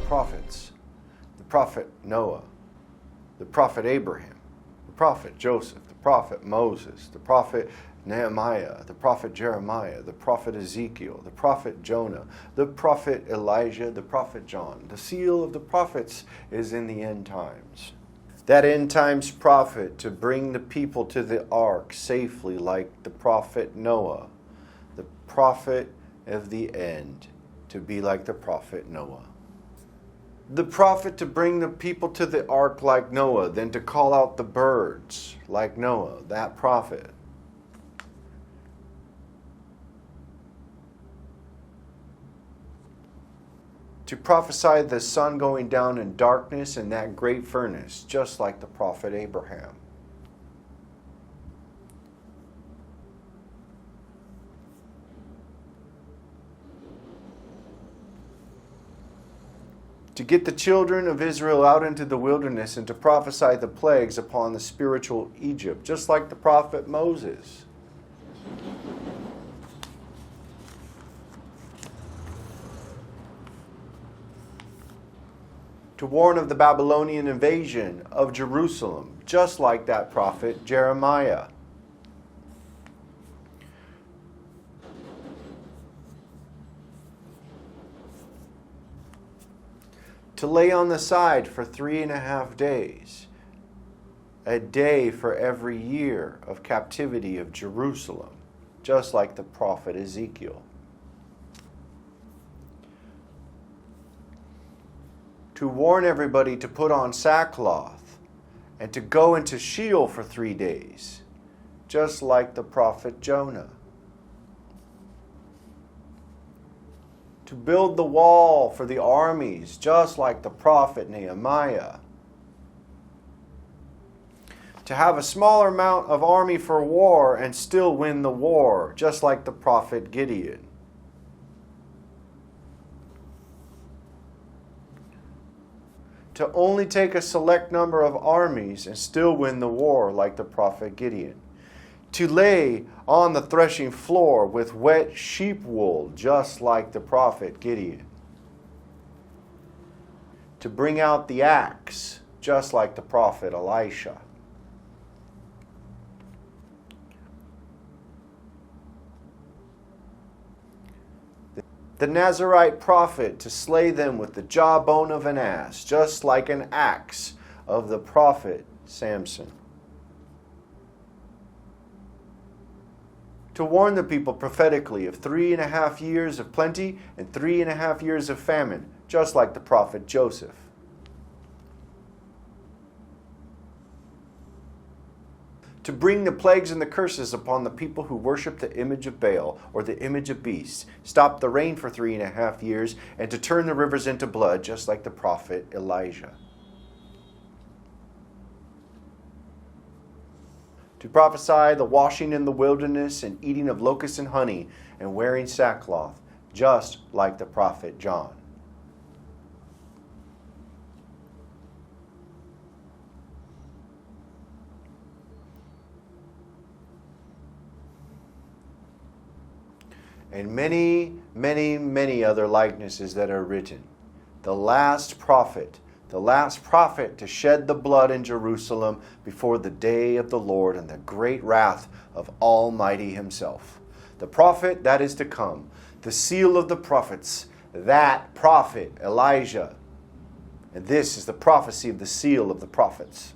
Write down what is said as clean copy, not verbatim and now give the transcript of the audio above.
prophets, the prophet Noah, the prophet Abraham, the prophet Joseph, the prophet Moses, the prophet Nehemiah, the prophet Jeremiah, the prophet Ezekiel, the prophet Jonah, the prophet Elijah, the prophet John. The seal of the prophets is in the end times. That end times prophet to bring the people to the ark safely like the prophet Noah, the prophet of the end to be like the prophet Noah. The prophet to bring the people to the ark like Noah, then to call out the birds like Noah, that prophet. To prophesy the sun going down in darkness in that great furnace, just like the prophet Abraham. To get the children of Israel out into the wilderness and to prophesy the plagues upon the spiritual Egypt, just like the prophet Moses. To warn of the Babylonian invasion of Jerusalem, just like that prophet Jeremiah. To lay on the side for 3.5 days, a day for every year of captivity of Jerusalem, just like the prophet Ezekiel. To warn everybody to put on sackcloth and to go into Sheol for 3 days, just like the prophet Jonah. To build the wall for the armies, just like the prophet Nehemiah. To have a smaller amount of army for war and still win the war, just like the prophet Gideon. To only take a select number of armies and still win the war like the prophet Gideon. To lay on the threshing floor with wet sheep wool just like the prophet Gideon. To bring out the axe just like the prophet Elisha. The Nazarite prophet to slay them with the jawbone of an ass, just like an axe of the prophet Samson. To warn the people prophetically of 3.5 years of plenty and 3.5 years of famine, just like the prophet Joseph. To bring the plagues and the curses upon the people who worship the image of Baal or the image of beasts, stop the rain for 3.5 years, and to turn the rivers into blood, just like the prophet Elijah. To prophesy the washing in the wilderness and eating of locusts and honey and wearing sackcloth, just like the prophet John. And many, many, many other likenesses that are written. The last prophet to shed the blood in Jerusalem before the day of the Lord and the great wrath of Almighty Himself. The prophet that is to come, the seal of the prophets, that prophet Elijah. And this is the prophecy of the seal of the prophets.